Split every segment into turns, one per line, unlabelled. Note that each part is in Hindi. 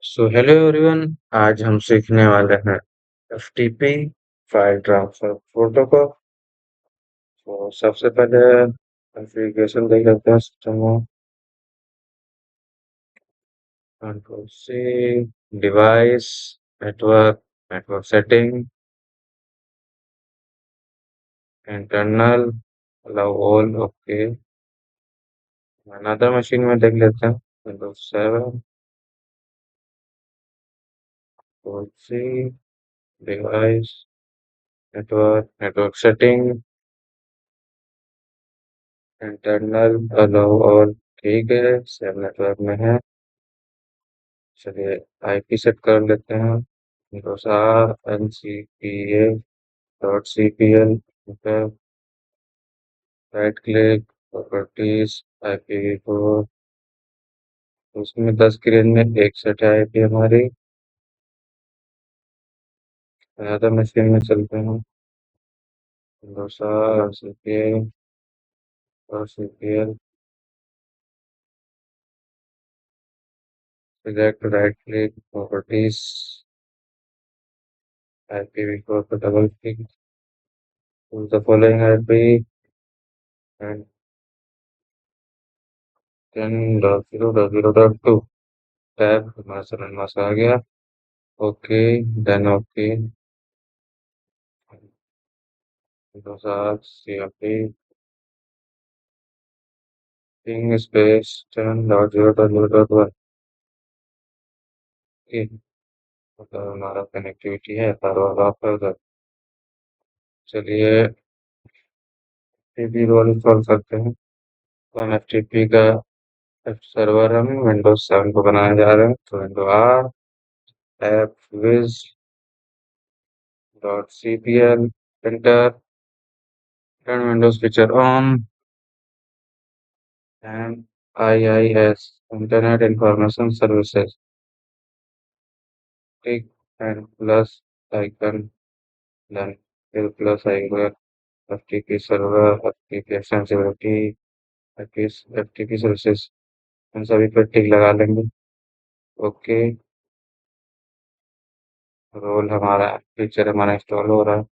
Hello everyone. आज हम सीखने वाले हैं एफटीपी फाइल ट्रांसफर प्रोटोकॉल। तो सबसे पहले कॉन्फ़िगरेशन देख लेते हैं सिस्टम में। Control C, device, network, network setting, internal, allow all, okay. Another machine में देख लेते हैं। Windows 7, control C, device, network, network setting, internal, allow all. ठीक है, सेम नेटवर्क में है। चलिए आईपी सेट कर लेते हैं। डोसार NCPA dot CPL। Right click, properties, IPv4। उसमें 10 की रेंज में एक सेट है आईपी हमारी। अदर मशीन में चलते हैं। डोसार CPA और CPL। Select, right click, properties, IPv4 पर double click. Choose the following IP and 10.0.0.2 tab हमारा सरल मास्क आ गया। Okay, then okay. डोसार CMP पिंग स्पेस 10.0.0.1। मतलब हमारा कनेक्टिविटी है पर आप उधर। चलिए टीपी रोल इंस्टॉल करते हैं। तो हम FTP का सर्वर हम विंडोज 7 को बनाने जा रहे हैं। तो window R app wiz dot CPL enter turn windows feature on and IIS internet information services. Tick and plus icon, then फिर plus icon. FTP server, FTP extensibility, FTP services, इन सभी पर टिक लगा लेंगे। ओके, रोल हमारा फीचर हमारा इंस्टॉल हो रहा है।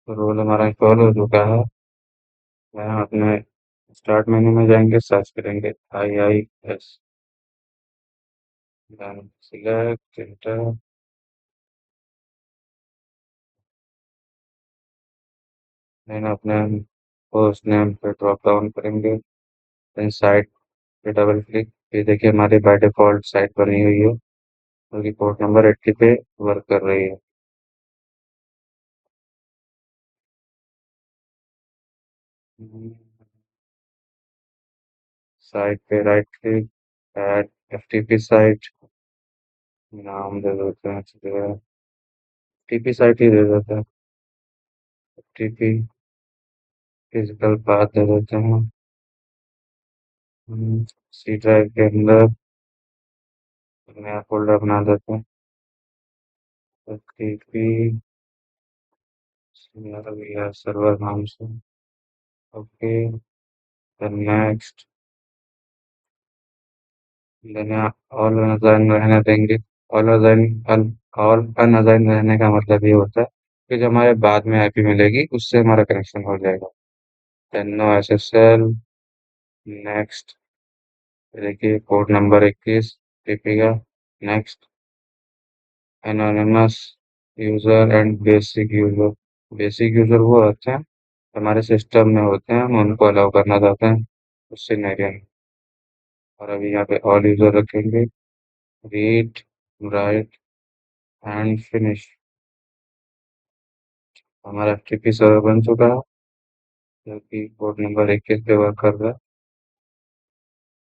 रोल हमारा इंस्टॉल हो चुका है। यहाँ अपने स्टार्ट मेन्यू में जाएंगे, सर्च करेंगे IIS, then select enter. Then अपने होस्ट नेम पे ड्रॉप डाउन करेंगे। देन साइट पे डबल क्लिक। ये देखिए हमारी बाय डिफॉल्ट साइट बनी हुई है जो कि पोर्ट नंबर 80 पे वर्क कर रही है। साइट पे right click, add FTP site, नाम दे देते हैं, टीपी साइट ही दे देते हैं। टीपी फिजिकल पाथ दे देते हैं। सी ड्राइव के अंदर नया फोल्डर बना देते हैं। टीपी सर्वर नाम से। Okay, then next. Then all unassign रहने देंगे। ऑल असाइन, ऑल अनअसाइन रहने का मतलब ये होता है कि जो हमारे बाद में आईपी मिलेगी उससे हमारा कनेक्शन हो जाएगा। Then no SSL। नेक्स्ट। देखिए पोर्ट नंबर 21 टीपी का। Next. Anonymous user and basic user. Basic user वो होते हैं हमारे सिस्टम में होते हैं, हम उनको अलाउ करना चाहते हैं उस सिनेरियो में। और अभी यहाँ पे ऑल यूजर रखेंगे। Read, right and finish. हमारा FTP सर्वर बन चुका है जो कि पोर्ट नंबर 21 पे वर्क कर रहा है।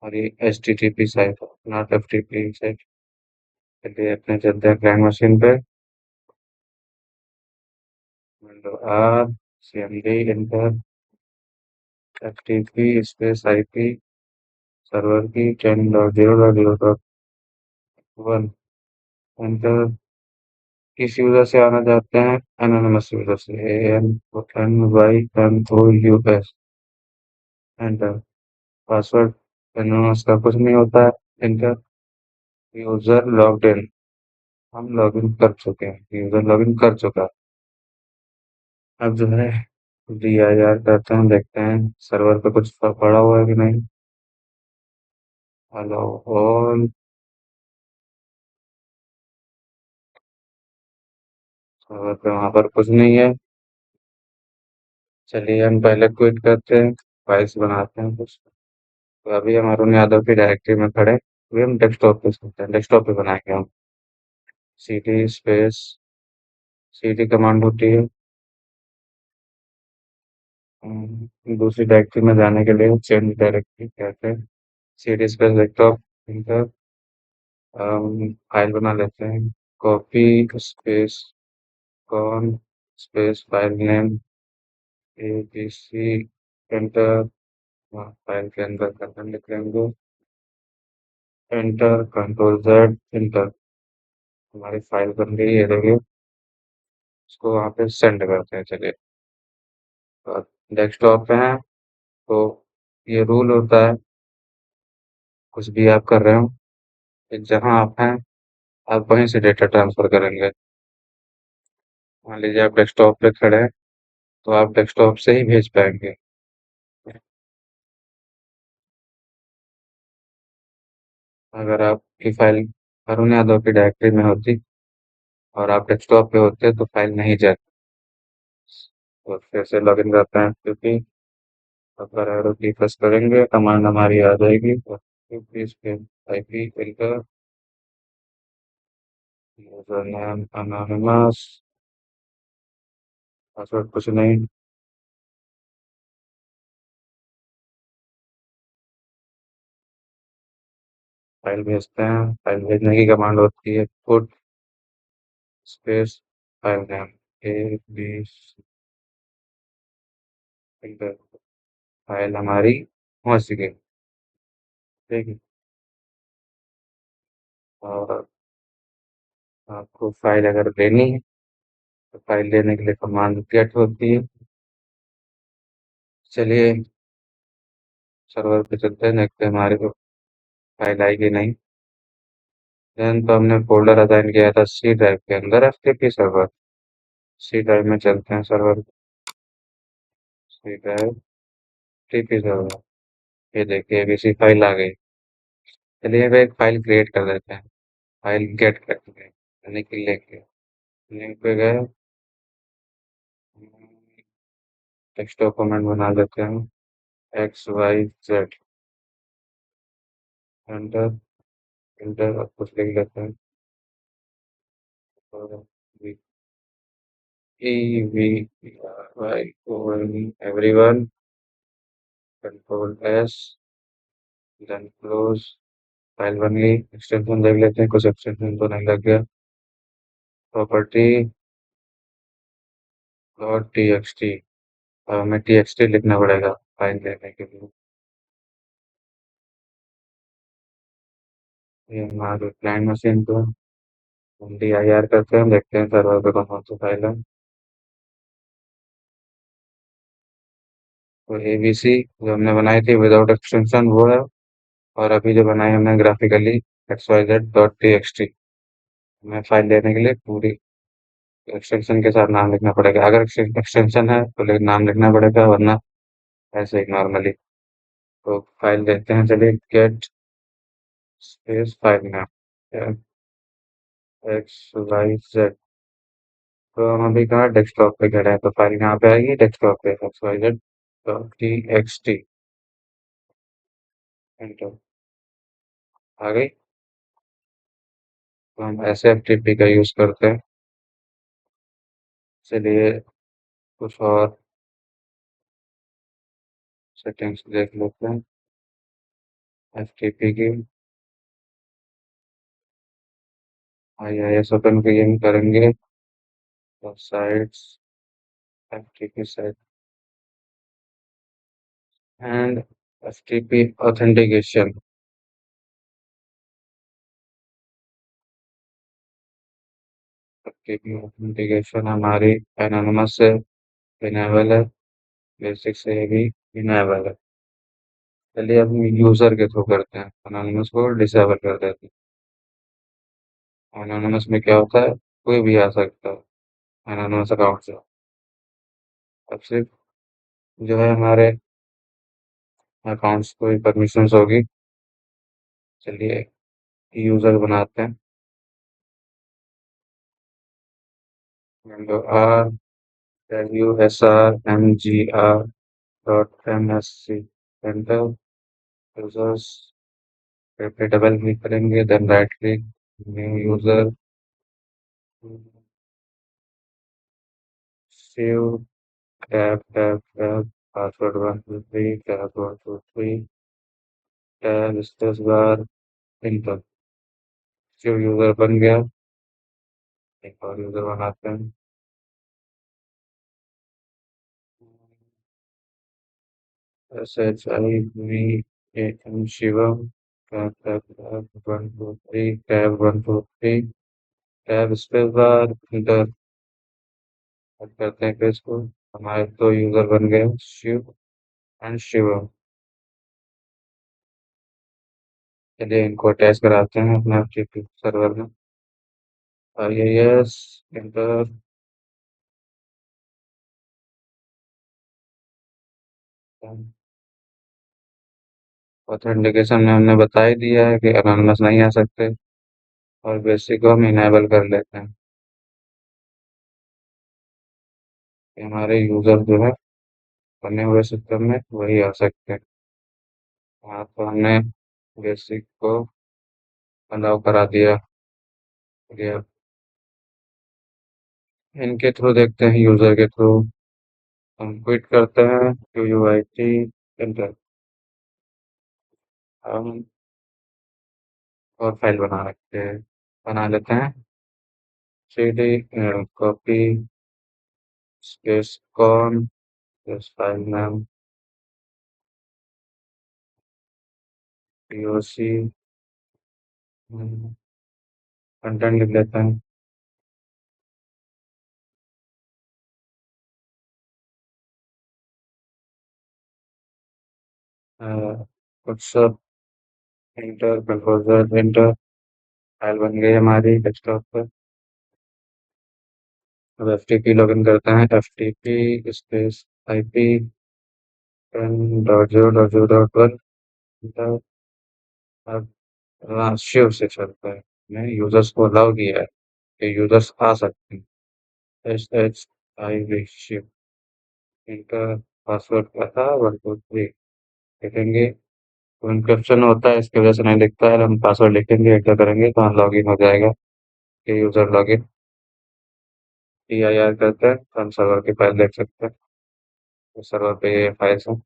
और ये HTTP साइट है, नॉट FTP साइट। चलिए अपने चलते हैं क्लाइंट मशीन पे। Window R, CMD inter, FTP space IP server की 10.0.0.1 एंटर। किस यूजर से आना चाहते हैं? एनोनिमस यूजर से। ANNYMOUS। एंटर। पासवर्ड एनोनिमस का कुछ नहीं होता है। एंटर। User logged in. हम लॉगिन कर चुके हैं, यूजर लॉगिन कर चुका है। अब जो है DIR करते हैं, देखते हैं सर्वर पे कुछ पड़ा हुआ है कि नहीं। Hello all. सर्वर पे वहाँ पर कुछ नहीं है। चलिए हम पहले क्विट करते हैं, फाइल्स बनाते हैं कुछ। तो अभी हम अरुण यादव की डायरेक्टरी में खड़े, अभी हम डेस्कटॉप पे चलते हैं, डेस्कटॉप पे बनाएंगे हम। CD स्पेस, CD कमांड होती है। दूसरी डायरेक्टरी में जाने के लिए चेंज डायरेक्टरी कहते हैं। CD space desktop, enter. File बना लेते हैं। Copy space con space file name ABC, enter. File के अंदर करना लिख लेंगे। Enter, Ctrl Z, enter. हमारी फाइल बन गई है, देखिए। उसको वहाँ पे सेंड करते हैं, चलिए। डेस्कटॉप पे हैं तो ये रूल होता है, कुछ भी आप कर रहे हो कि जहाँ आप हैं आप वहीं से डेटा ट्रांसफर करेंगे। मान लीजिए आप डेस्कटॉप पे खड़े हैं तो आप डेस्कटॉप से ही भेज पाएंगे। अगर आपकी फाइल अरुण यादव की डायरेक्टरी में होती और आप डेस्कटॉप पे होते तो फाइल नहीं जाती। तो फिर से लॉगिन करते हैं, क्योंकि अगर एरो की प्रेस करेंगे कमांड हमारी आ जाएगी। तो इस पे IP filter, user name anonymous, password कुछ नहीं। फाइल भेजते हैं, फाइल भेजने की कमांड होती है put space file name ABC, filter. File हमारी पहुंच गई, ठीक है। और आपको फाइल अगर लेनी है तो फाइल लेने के लिए कमांड गेट होती है। चलिए सर्वर पे चलते हैं, देखते हैं हमारे को फाइल आई कि नहीं। देन तो हमने फोल्डर असाइन किया था C ड्राइव के अंदर, FTP सर्वर। C ड्राइव में चलते हैं, server C drive TP server. ये देखिए ABC फाइल आ गई। चलिए अब एक फाइल क्रिएट कर देते हैं। फाइल गेट करते हैं, यानी कि लेंगे। लिंक पे गए, टेक्स्ट डॉक्यूमेंट बना लेते हैं। XYZ, enter. एंटर, अब कुछ लिख लेते हैं। Everyone, Ctrl S, then close. File बन गई। एक्सटेंशन देख लेते हैं, कुछ एक्सटेंशन तो नहीं लग गया। Property .txt। अब हमें TXT लिखना पड़ेगा फाइल लेने के लिए। ये हमारे क्लाइंट मशीन को हम DIR करते हैं, देखते हैं सर्वर पे कौन कौन सी फाइल है। तो ABC जो हमने बनाई थी विदाउट एक्सटेंशन वो है। और अभी जो बनाई हमने ग्राफिकली XYZ.txt। हमें फाइल लेने के लिए पूरी एक्सटेंशन के साथ नाम लिखना पड़ेगा। अगर एक्सटेंशन है तो नाम लिखना पड़ेगा, वरना ऐसे ही नॉर्मली। तो फाइल देते हैं, चलिए। गेट स्पेस फाइल नाम XYZ। तो हम अभी कहाँ डेस्कटॉप पे खड़े हैं, तो फाइल यहाँ पे आएगी डेस्कटॉप पे XYZ.txt। एंटर। आ गई। तो हम ऐसे FTP का यूज करते हैं। चलिए कुछ और सेटिंग्स देख लेते हैं FTP की। IIS ओपन करेंगे तो sites, FTP site and FTP authentication. FTP authentication हमारी एनोनिमस से इनेबल है, बेसिक से भी इनेबल है। चलिए अब यूजर के थ्रू करते हैं, एनोनिमस को डिसेबल कर देते हैं। एनोनिमस में क्या होता है, कोई भी आ सकता है एनोनिमस अकाउंट से। अब सिर्फ जो है हमारे अकाउंट्स को ही परमिशंस होगी। चलिए यूजर बनाते हैं। Window R WSRMGR.MSC enter. Users पे डबल क्लिक करेंगे, then right click, new user, save, tab password 1 2 3, tab 1 2 3, tab space bar, enter. Save user बन गया। एक और यूजर बनाते हैं। SHIVAM Shivam, tab 1 2 3, tab 1 2 3, tab space bar, enter. अब करते हैं पेज को। हमारे दो यूजर बन गए, शिव एंड शिवम। चलिए इनको अटैच कराते हैं अपने एफटीपी सर्वर में। IIS inter. ऑथेंटिकेशन में हमने बता ही दिया है कि अनोनिमस नहीं आ सकते, और बेसिक को हम इनेबल कर लेते हैं कि हमारे यूजर जो है बने हुए सिस्टम में वही आ सकते हैं। हाँ तो हमने बेसिक को अलाउ करा दिया। चलिए अब इनके थ्रू देखते हैं, यूजर के थ्रू हम क्विट करते हैं। QUIT enter. हम और फाइल बना लेते हैं। CD copy space con space file नाम POC, कंटेंट लिख लेते हैं। कुछ सब एंटर, कंट्रोल एंटर। फाइल बन गई हमारी डेस्कटॉप पर। अब FTP लॉगिन करते हैं। FTP space IP 10.0.0.1। अब शिव से चलता है, मैंने यूजर्स को अलाउ किया है कि यूजर्स आ सकते हैं। SHIV शिव इनका पासवर्ड क्या था, 1 2 3 लिखेंगे। तो इनक्रप्शन होता है, इसकी वजह से नहीं लिखता है। हम पासवर्ड लिखेंगे, एंटर करेंगे तो हाँ लॉगिन हो जाएगा। ये यूजर लॉगिन। PIR करते हैं तो हम सर्वर की फाइल देख सकते हैं। तो सर्वर पे ये फाइल्स हैं।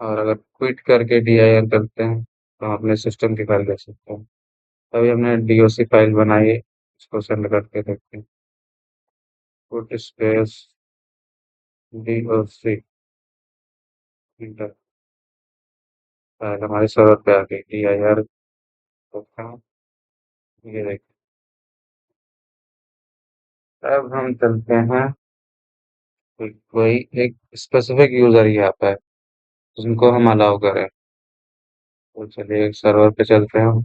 और अगर क्विट करके DIR करते हैं तो हम अपने सिस्टम की फाइल देख सकते हैं। अभी हमने DOC फाइल बनाई है, इसको सेंड करके देखते हैं। Put space DOC inter. File हमारे सर्वर पे आ गई। DIR करते हैं, ये देखिए। अब हम चलते हैं, कोई एक स्पेसिफिक यूजर यहाँ पे है जिनको हम अलाउ करें। तो चलिए सर्वर पे चलते हैं।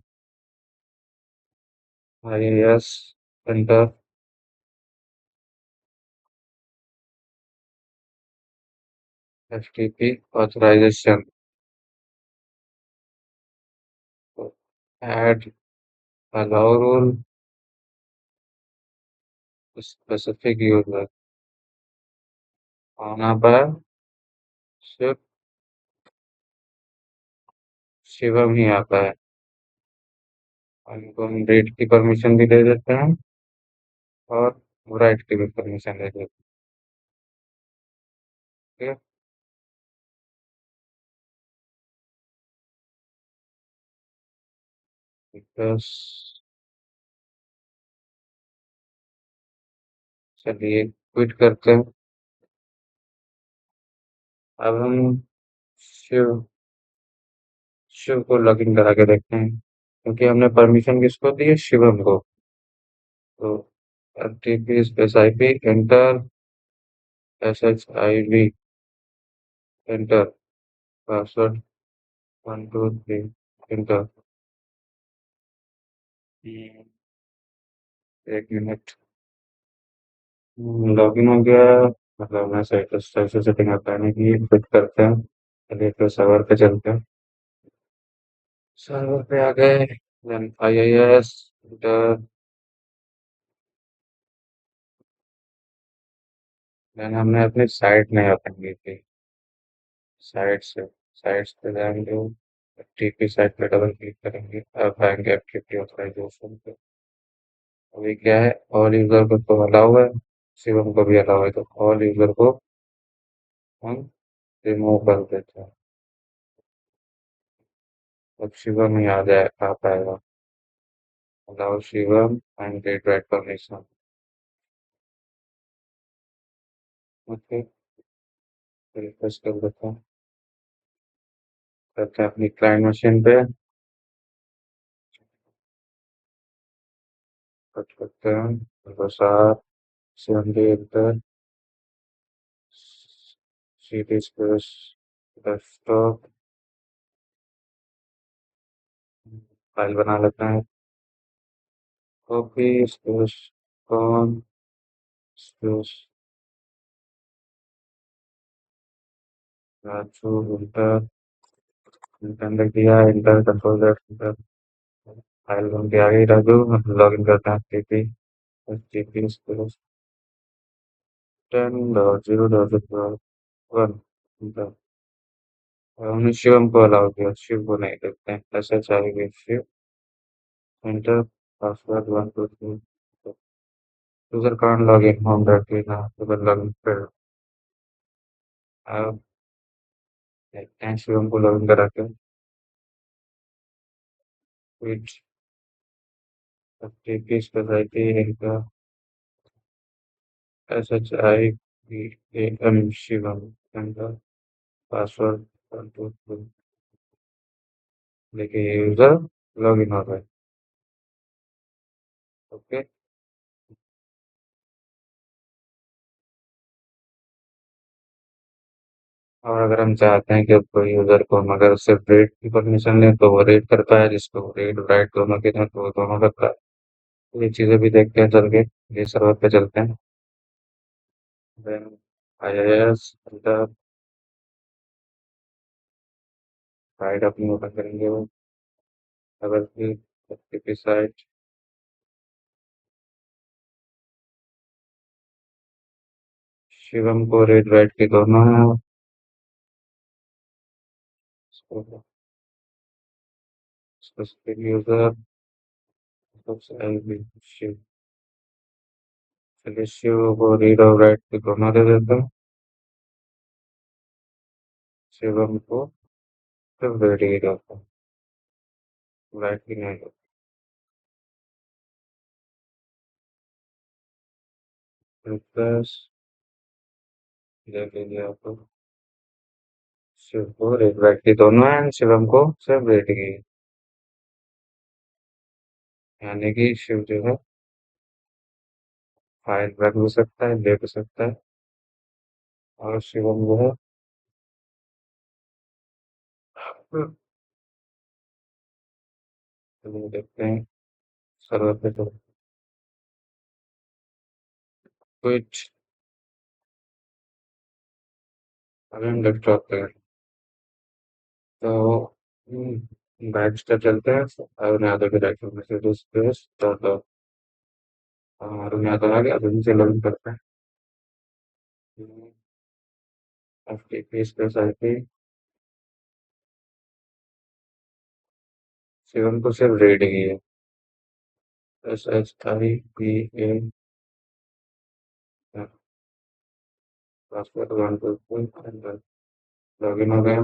IIS enter. FTP authorization, add allow rule specific user आना पर सिर्फ शिवम ही आता है। और इनको हम रीड की परमिशन भी दे देते हैं और राइट की भी परमिशन दे देते हैं। बस चलिए क्विट करते हैं। अब हम शिव शिव को लॉगिन करा के देखते हैं क्योंकि हमने परमिशन किसको दी है, शिवम को। तो TP space IP enter, SHIV enter, password 1 2 3 enter. 1 minute. Login हो गया। मतलब मैं सही से सेटिंग हटाने की फिट करते हैं। चलिए तो सर्वर पे चलते हैं। सर्वर पे आ गए। Then IIS enter. देन हमने अपनी साइट नहीं ओपन की थी। साइट से साइट्स पे जाएंगे। टीपी साइट पे डबल क्लिक करेंगे, अब आएंगे एक्टिविटी ऑथराइजेशन पे। अभी क्या है, ऑल यूजर को तो अलाउ है, शिवम को भी अलाउ है, तो ऑल यूजर को हम रिमूव कर देते हैं। अब शिवम ही आ पाएगा। Allow Shivam and get write permission. Okay, refresh कर देते हैं। करते हैं अपनी क्लाइंट मशीन पे। कट करते हैं बस आप। 78 सीटी स्पेस डेस्कटॉप। फाइल बना लेते हैं। Copy space con space Raju enter. Enter लिख दिया, enter control Z enter. File बन के आ गई राजू। लॉग इन करते हैं टीपी। TP space 10.0.0.1 inter. और हमने शिवम को अलाउ किया, शिव को नहीं देखते हैं। SHIV Shiv enter, password 1 2 3। User can't log in home directory now, तो फिर लॉग इन कर। अब देखते हैं शिवम को लॉग इन करा के। क्विट टीपी स्पेस IP इनका SHIVAM शिवम एंटर, पासवर्ड 1 2 3। देखिए यूजर लॉग इन हो रहा है। ओके। और अगर हम चाहते हैं कि कोई यूजर को हम अगर सिर्फ रीड की परमिशन लें तो वो रीड कर पाए, जिसको रीड राइट दोनों के हैं तो वो दोनों कर पाए। तो ये चीजें भी देखते हैं चल के। ये सर्वर पे चलते हैं। Then IIS enter. साइट अपनी ओपन करेंगे वो। Double click, FTP site. Shivam को रीड राइट के दोनों हैं। Specific user Shiv. चलिए शिव को रीड और राइट के दोनों दे देते हैं। शिवम को सिर्फ रीड ही रहता है, राइट ही नहीं रहता। रिफ्रेश। देख लीजिए आप। शिव को रीड राइट की दोनों हैं, शिवम को सिर्फ रीड की। यानी कि शिव जो है फाइल रख भी सकता है, ले भी सकता है। और शिवम जो है चलिए देखते हैं सर्वर पे तो। क्विट। अभी हम डेस्कटॉप पे हैं। तो बैक स्टेप चलते हैं। अरुण यादव के direct message space dot dot. Arun Yadav आ गया, अभी से लॉगिन करते हैं। FTP space IP। शिवम को सिर्फ रीड ही है। SHIPA password 1 2 3। लॉगिन हो गया।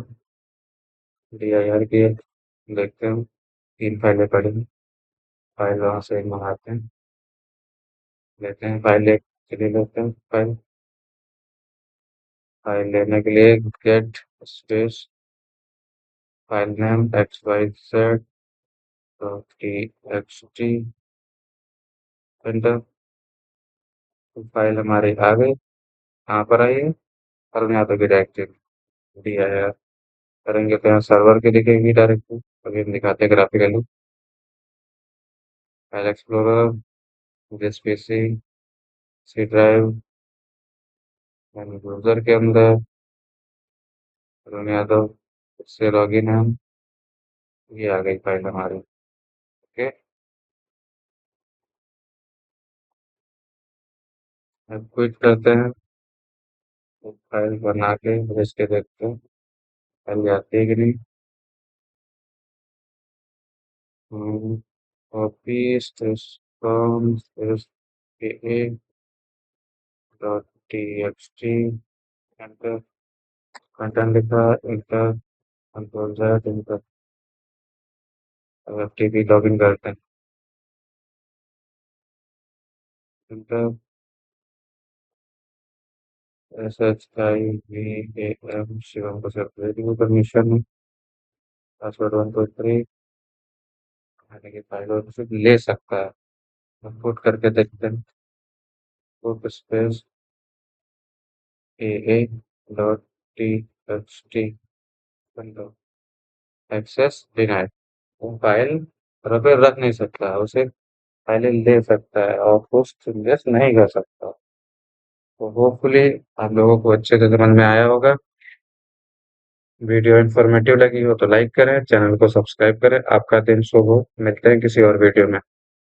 DIR की देखते हैं। 3 फाइलें पड़ी हैं। फाइल वहाँ से मंगाते हैं। लेते हैं फाइल, ले चलिए लेते हैं फाइल। फाइल लेने के लिए get space file name XYZ dot T X T enter. तो फाइल हमारी आ गई, यहाँ पर आई है और यहाँ पे भी डायरेक्टरी दिया है। करेंगे तो यहाँ सर्वर की दिखेगी डायरेक्टली, अभी हम दिखाते हैं graphically. File explorer, this PC, C drive, user के अंदर अरुण यादव, इससे लॉगिन है हम। ये आ गई फाइल हमारी। ओके, अब क्विट करते हैं, तो फाइल बना के भेज के देखते हैं फाइल आती है कि नहीं। Copy system dot T X T enter. Content लिखा, इंटर, कंट्रोल जेड इंटर। अब एफटीपी लॉगिन करते हैं, enter. S H I V A M Shivam को सेपरेट परमिशन, पासवर्ड 1 2 3। यानी कि फाइल और कुछ ले सकता है। इंपोर्ट करके देखते हैं, import space A A dot T H T access denied. वो फाइल रख रख नहीं सकता, उसे फाइलें ले सकता है और पोस्ट चेंजेस नहीं कर सकता। तो होपफुली आप लोगों को अच्छे से समझ में आया होगा। वीडियो इन्फॉर्मेटिव लगी हो तो लाइक करें, चैनल को सब्सक्राइब करें। आपका दिन शुभ हो, मिलते हैं किसी और वीडियो में।